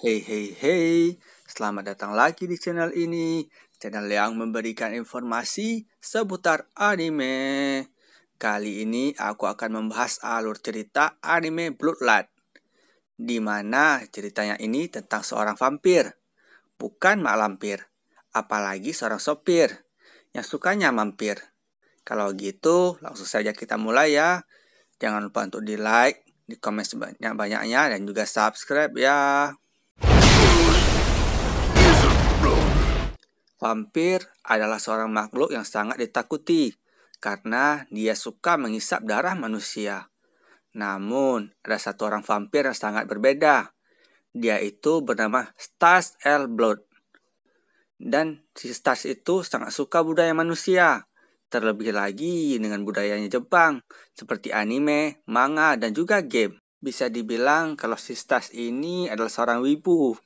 Hey, selamat datang lagi di channel ini, channel yang memberikan informasi seputar anime. Kali ini aku akan membahas alur cerita anime Bloodline, di mana ceritanya ini tentang seorang vampir, bukan mak lampir, apalagi seorang sopir yang sukanya mampir. Kalau gitu, langsung saja kita mulai ya. Jangan lupa untuk di like, di komen sebanyak-banyaknya, dan juga subscribe ya. Vampir adalah seorang makhluk yang sangat ditakuti karena dia suka menghisap darah manusia. Namun, ada satu orang vampir yang sangat berbeda. Dia itu bernama Stas L. Blood. Dan si Stas itu sangat suka budaya manusia. Terlebih lagi dengan budayanya Jepang, seperti anime, manga, dan juga game. Bisa dibilang kalau si Stas ini adalah seorang wibu.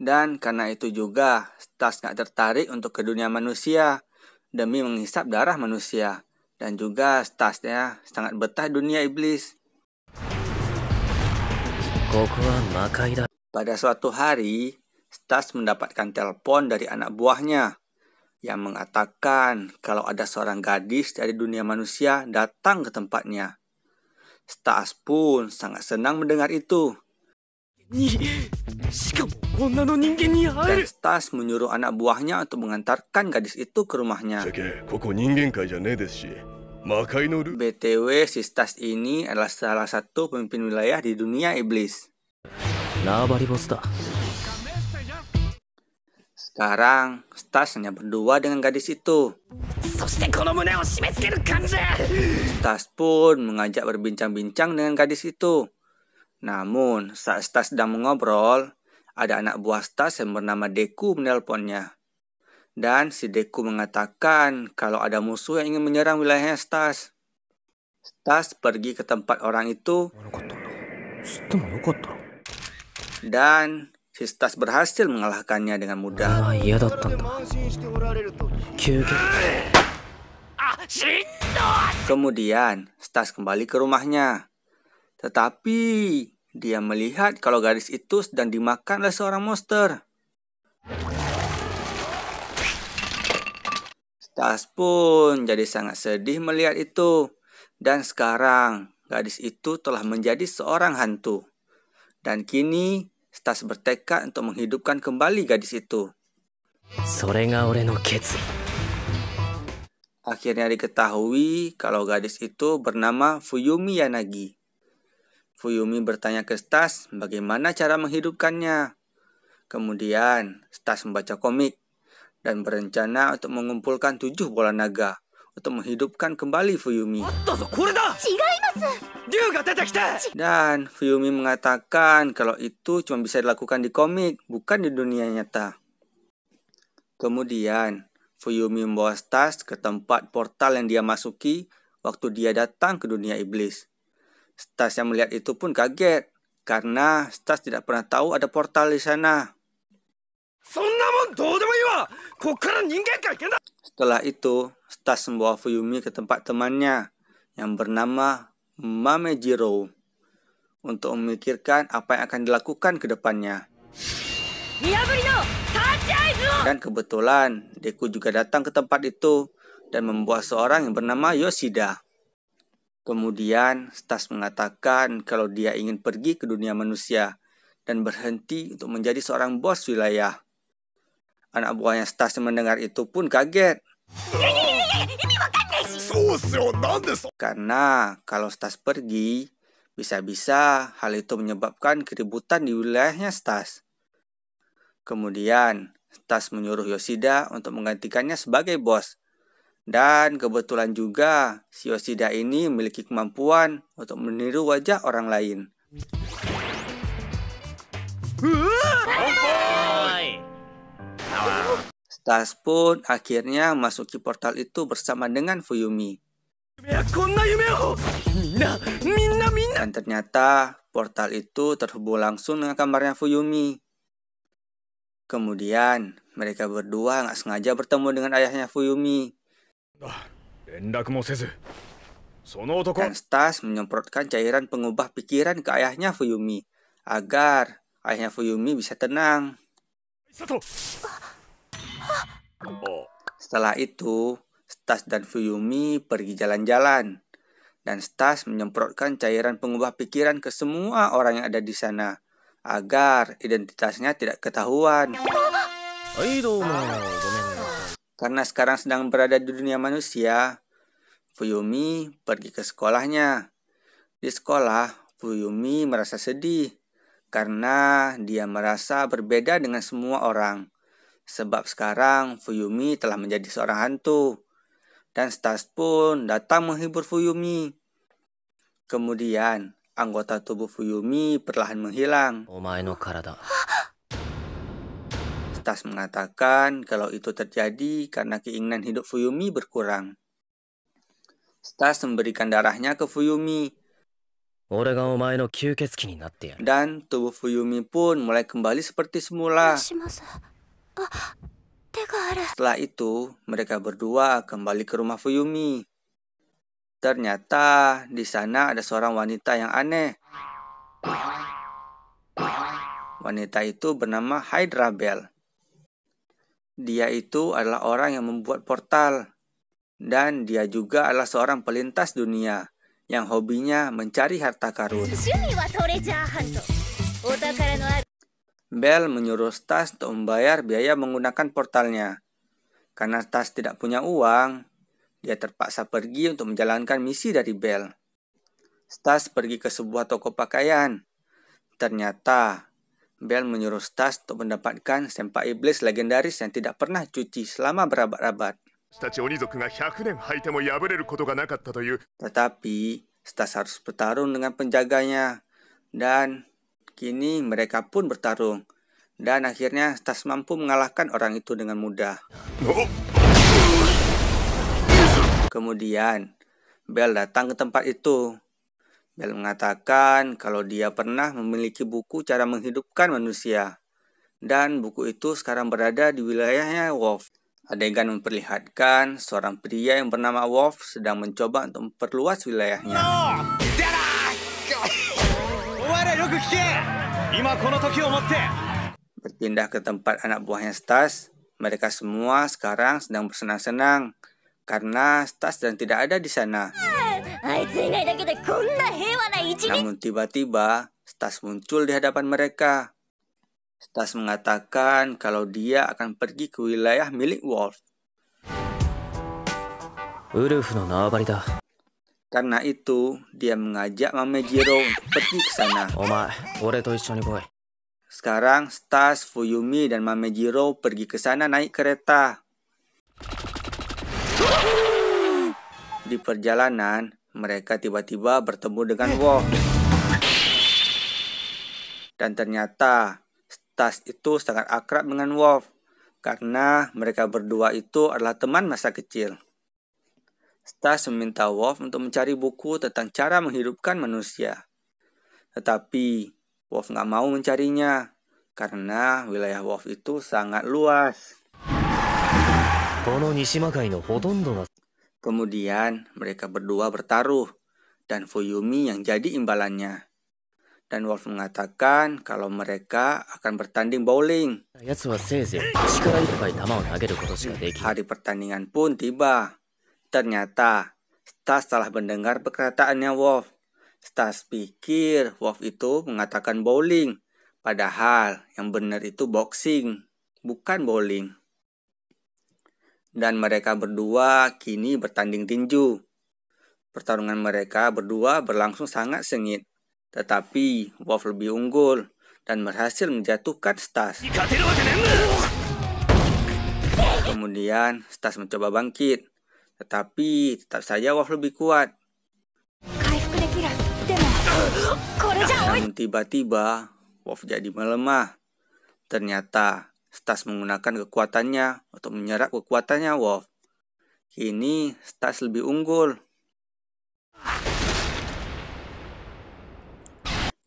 Dan karena itu juga, Stas gak tertarik untuk ke dunia manusia demi menghisap darah manusia. Dan juga Stasnya sangat betah dunia iblis. Pada suatu hari, Stas mendapatkan telepon dari anak buahnya yang mengatakan kalau ada seorang gadis dari dunia manusia datang ke tempatnya. Stas pun sangat senang mendengar itu. Dan Stas menyuruh anak buahnya untuk mengantarkan gadis itu ke rumahnya. BTW, si Stas ini adalah salah satu pemimpin wilayah di dunia iblis. Sekarang, Stas hanya berdua dengan gadis itu. Stas pun mengajak berbincang-bincang dengan gadis itu. Namun, saat Stas sedang mengobrol, ada anak buah Stas yang bernama Deku menelponnya. Dan si Deku mengatakan kalau ada musuh yang ingin menyerang wilayahnya Stas. Stas pergi ke tempat orang itu. Dan si Stas berhasil mengalahkannya dengan mudah. Kemudian, Stas kembali ke rumahnya. Tetapi, dia melihat kalau gadis itu sedang dimakan oleh seorang monster. Stas pun jadi sangat sedih melihat itu. Dan sekarang, gadis itu telah menjadi seorang hantu. Dan kini, Stas bertekad untuk menghidupkan kembali gadis itu. Akhirnya diketahui kalau gadis itu bernama Fuyumi Yanagi. Fuyumi bertanya ke Stas bagaimana cara menghidupkannya. Kemudian Stas membaca komik dan berencana untuk mengumpulkan 7 bola naga untuk menghidupkan kembali Fuyumi. Dan Fuyumi mengatakan kalau itu cuma bisa dilakukan di komik, bukan di dunia nyata. Kemudian Fuyumi membawa Stas ke tempat portal yang dia masuki waktu dia datang ke dunia iblis. Stas yang melihat itu pun kaget, karena Stas tidak pernah tahu ada portal di sana. Setelah itu, Stas membawa Fuyumi ke tempat temannya yang bernama Mamejiro untuk memikirkan apa yang akan dilakukan ke depannya. Dan kebetulan, Deku juga datang ke tempat itu dan membawa seorang yang bernama Yoshida. Kemudian, Stas mengatakan kalau dia ingin pergi ke dunia manusia dan berhenti untuk menjadi seorang bos wilayah. Anak buahnya Stas yang mendengar itu pun kaget. Karena kalau Stas pergi, bisa-bisa hal itu menyebabkan keributan di wilayahnya Stas. Kemudian, Stas menyuruh Yoshida untuk menggantikannya sebagai bos. Dan kebetulan juga si Yoshida ini memiliki kemampuan untuk meniru wajah orang lain. Stas pun akhirnya memasuki portal itu bersama dengan Fuyumi. Dan ternyata portal itu terhubung langsung dengan kamarnya Fuyumi. Kemudian mereka berdua gak sengaja bertemu dengan ayahnya Fuyumi. Dan Stas menyemprotkan cairan pengubah pikiran ke ayahnya Fuyumi agar ayahnya Fuyumi bisa tenang. Setelah itu, Stas dan Fuyumi pergi jalan-jalan. Dan Stas menyemprotkan cairan pengubah pikiran ke semua orang yang ada di sana agar identitasnya tidak ketahuan. Karena sekarang sedang berada di dunia manusia, Fuyumi pergi ke sekolahnya. Di sekolah, Fuyumi merasa sedih karena dia merasa berbeda dengan semua orang. Sebab sekarang Fuyumi telah menjadi seorang hantu. Dan Stas pun datang menghibur Fuyumi. Kemudian, anggota tubuh Fuyumi perlahan menghilang. Stas mengatakan kalau itu terjadi karena keinginan hidup Fuyumi berkurang. Stas memberikan darahnya ke Fuyumi. Dan tubuh Fuyumi pun mulai kembali seperti semula. Setelah itu, mereka berdua kembali ke rumah Fuyumi. Ternyata di sana ada seorang wanita yang aneh. Wanita itu bernama Hydrabel. Dia itu adalah orang yang membuat portal. Dan dia juga adalah seorang pelintas dunia yang hobinya mencari harta karun. Bel menyuruh Stas untuk membayar biaya menggunakan portalnya. Karena Stas tidak punya uang, dia terpaksa pergi untuk menjalankan misi dari Bel. Stas pergi ke sebuah toko pakaian. Ternyata Bel menyuruh Stas untuk mendapatkan sempak iblis legendaris yang tidak pernah cuci selama berabad-abad. Tetapi Stas harus bertarung dengan penjaganya. Dan kini mereka pun bertarung. Dan akhirnya Stas mampu mengalahkan orang itu dengan mudah. Kemudian Bel datang ke tempat itu. Bel mengatakan kalau dia pernah memiliki buku cara menghidupkan manusia. Dan buku itu sekarang berada di wilayahnya Wolf. Adegan memperlihatkan seorang pria yang bernama Wolf sedang mencoba untuk memperluas wilayahnya. Berpindah ke tempat anak buahnya Stas, mereka semua sekarang sedang bersenang-senang karena Stas dan tidak ada di sana. Namun tiba-tiba Stas muncul di hadapan mereka. Stas mengatakan kalau dia akan pergi ke wilayah milik Wolf. Karena itu, dia mengajak Mamejiro untuk pergi ke sana. Sekarang Stas, Fuyumi, dan Mamejiro pergi ke sana naik kereta. Di perjalanan, mereka tiba-tiba bertemu dengan Wolf. Dan ternyata Stas itu sangat akrab dengan Wolf karena mereka berdua itu adalah teman masa kecil. Stas meminta Wolf untuk mencari buku tentang cara menghidupkan manusia. Tetapi Wolf nggak mau mencarinya karena wilayah Wolf itu sangat luas. Kemudian mereka berdua bertaruh dan Fuyumi yang jadi imbalannya. Dan Wolf mengatakan kalau mereka akan bertanding bowling. Hari pertandingan pun tiba. Ternyata Stas telah mendengar perkataannya Wolf. Stas pikir Wolf itu mengatakan bowling. Padahal yang benar itu boxing, bukan bowling. Dan mereka berdua kini bertanding tinju. Pertarungan mereka berdua berlangsung sangat sengit. Tetapi Wolf lebih unggul dan berhasil menjatuhkan Stas. Kemudian Stas mencoba bangkit. Tetapi tetap saja Wolf lebih kuat. Namun tiba-tiba Wolf jadi melemah. Ternyata Stas menggunakan kekuatannya untuk menyerap kekuatannya Wolf. Kini Stas lebih unggul.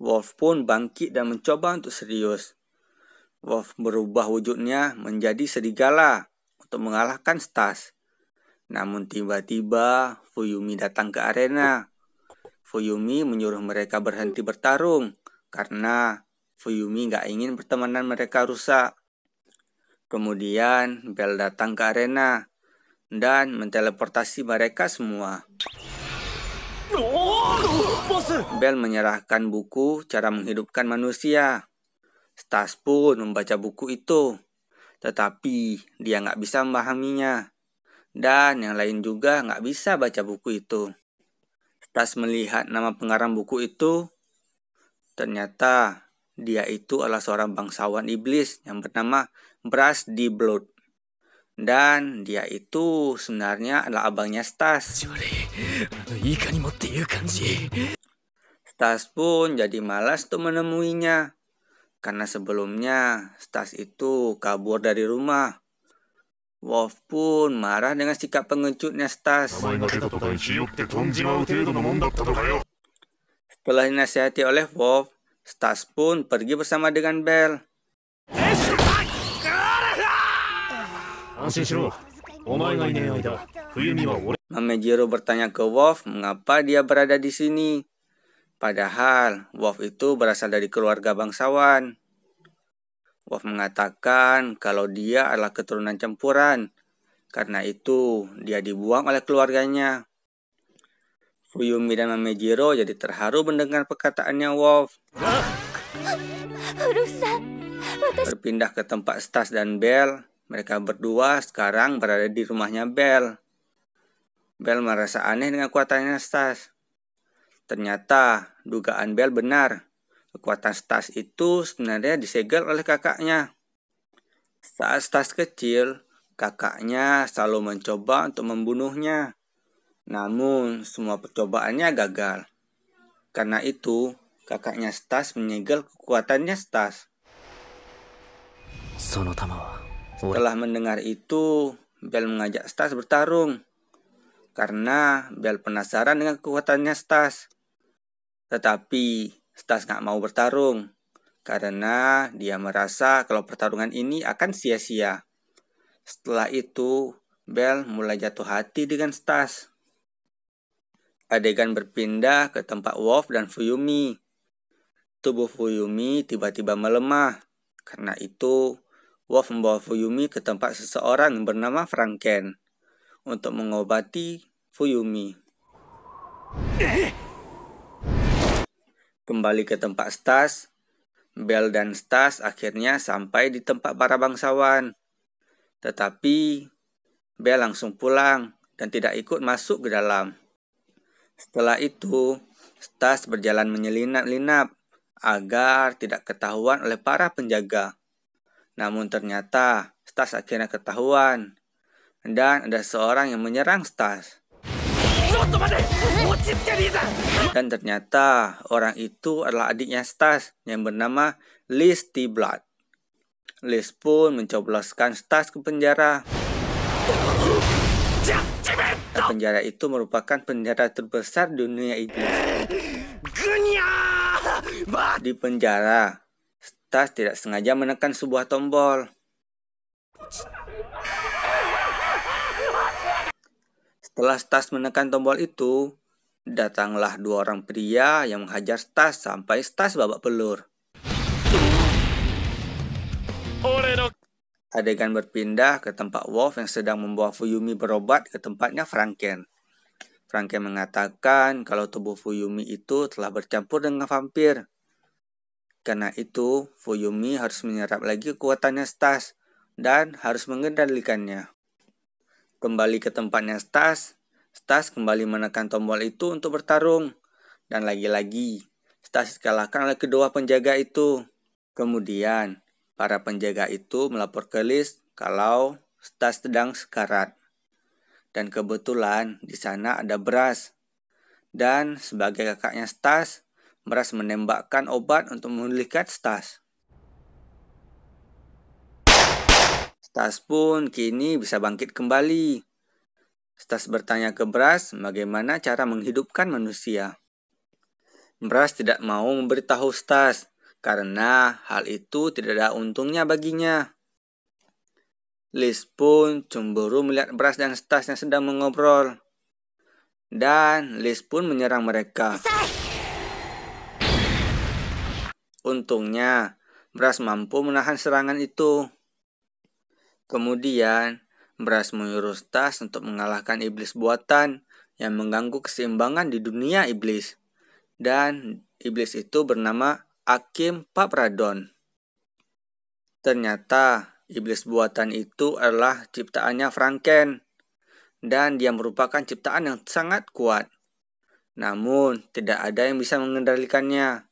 Wolf pun bangkit dan mencoba untuk serius. Wolf berubah wujudnya menjadi serigala untuk mengalahkan Stas. Namun tiba-tiba Fuyumi datang ke arena. Fuyumi menyuruh mereka berhenti bertarung karena Fuyumi nggak ingin pertemanan mereka rusak. Kemudian Bell datang ke arena dan menteleportasi mereka semua. Bell menyerahkan buku cara menghidupkan manusia. Stas pun membaca buku itu, tetapi dia nggak bisa memahaminya. Dan yang lain juga nggak bisa baca buku itu. Stas melihat nama pengarang buku itu, ternyata dia itu adalah seorang bangsawan iblis yang bernama Brass D. Blood. Dan dia itu sebenarnya adalah abangnya Stas. Stas pun jadi malas untuk menemuinya. Karena sebelumnya Stas itu kabur dari rumah. Wolf pun marah dengan sikap pengejutnya Stas. Setelah dinasihati oleh Wolf, Stas pun pergi bersama dengan Bell. Mamejiro bertanya ke Wolf mengapa dia berada di sini. Padahal Wolf itu berasal dari keluarga bangsawan. Wolf mengatakan kalau dia adalah keturunan campuran. Karena itu dia dibuang oleh keluarganya. Fuyumi dan Mamejiro jadi terharu mendengar perkataannya Wolf. Berpindah ke tempat Stas dan Bell. Mereka berdua sekarang berada di rumahnya Bell. Bell merasa aneh dengan kekuatannya Stas. Ternyata dugaan Bell benar. Kekuatan Stas itu sebenarnya disegel oleh kakaknya. Saat Stas kecil, kakaknya selalu mencoba untuk membunuhnya. Namun semua percobaannya gagal. Karena itu, kakaknya Stas menyegel kekuatannya Stas. Setelah mendengar itu, Bell mengajak Stas bertarung. Karena Bell penasaran dengan kekuatannya Stas. Tetapi Stas gak mau bertarung. Karena dia merasa kalau pertarungan ini akan sia-sia. Setelah itu, Bell mulai jatuh hati dengan Stas. Adegan berpindah ke tempat Wolf dan Fuyumi. Tubuh Fuyumi tiba-tiba melemah. Karena itu, Wolf membawa Fuyumi ke tempat seseorang yang bernama Franken untuk mengobati Fuyumi. Kembali ke tempat Stas, Bell dan Stas akhirnya sampai di tempat para bangsawan. Tetapi Bell langsung pulang dan tidak ikut masuk ke dalam. Setelah itu, Stas berjalan menyelinap-linap agar tidak ketahuan oleh para penjaga. Namun ternyata Stas akhirnya ketahuan dan ada seorang yang menyerang Stas. Dan ternyata orang itu adalah adiknya Stas yang bernama Liz T. Blood. Liz pun mencobloskan Stas ke penjara. Dan penjara itu merupakan penjara terbesar di dunia iblis. Di penjara, Stas tidak sengaja menekan sebuah tombol. Setelah Stas menekan tombol itu, datanglah dua orang pria yang menghajar Stas sampai Stas babak belur. Adegan berpindah ke tempat Wolf yang sedang membawa Fuyumi berobat ke tempatnya Franken. Franken mengatakan kalau tubuh Fuyumi itu telah bercampur dengan vampir. Karena itu, Fuyumi harus menyerap lagi kekuatannya Stas dan harus mengendalikannya. Kembali ke tempatnya Stas, Stas kembali menekan tombol itu untuk bertarung. Dan lagi-lagi, Stas dikalahkan oleh kedua penjaga itu. Kemudian, para penjaga itu melapor ke Liz kalau Stas sedang sekarat. Dan kebetulan di sana ada Brass. Dan sebagai kakaknya Stas, Brass menembakkan obat untuk memulihkan Stas. Stas pun kini bisa bangkit kembali. Stas bertanya ke Brass bagaimana cara menghidupkan manusia. Brass tidak mau memberitahu Stas karena hal itu tidak ada untungnya baginya. Liz pun cemburu melihat Brass dan Stas yang sedang mengobrol. Dan Liz pun menyerang mereka. Untungnya, Brass mampu menahan serangan itu. Kemudian, Brass menyuruh Stas untuk mengalahkan iblis buatan yang mengganggu keseimbangan di dunia iblis. Dan iblis itu bernama Akim Papradon. Ternyata, iblis buatan itu adalah ciptaannya Franken. Dan dia merupakan ciptaan yang sangat kuat. Namun, tidak ada yang bisa mengendalikannya.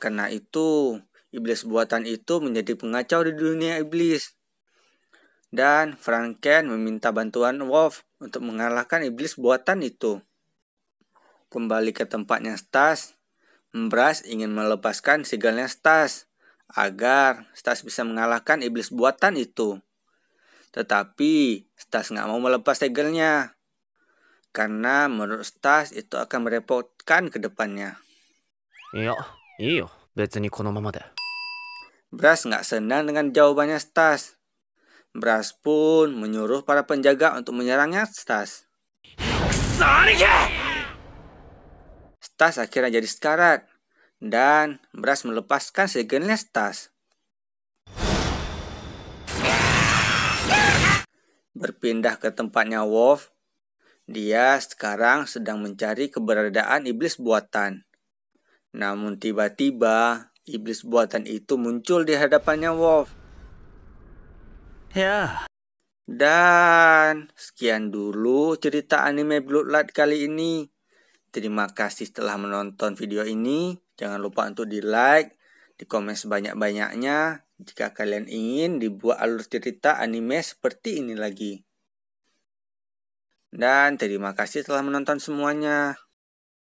Karena itu, iblis buatan itu menjadi pengacau di dunia iblis. Dan Franken meminta bantuan Wolf untuk mengalahkan iblis buatan itu. Kembali ke tempatnya Stas, Brass ingin melepaskan segelnya Stas agar Stas bisa mengalahkan iblis buatan itu. Tetapi Stas nggak mau melepas segelnya karena menurut Stas itu akan merepotkan ke depannya. Iya, iyo, betsu ni kono mama de. Brass nggak senang dengan jawabannya Stas. Brass pun menyuruh para penjaga untuk menyerangnya Stas. Stas akhirnya jadi sekarat dan Brass melepaskan segelnya Stas. Berpindah ke tempatnya Wolf, dia sekarang sedang mencari keberadaan iblis buatan. Namun tiba-tiba iblis buatan itu muncul di hadapannya Wolf. Ya. Dan sekian dulu cerita anime Bloodlight kali ini. Terima kasih telah menonton video ini. Jangan lupa untuk di like, di komen sebanyak-banyaknya jika kalian ingin dibuat alur cerita anime seperti ini lagi. Dan terima kasih telah menonton semuanya.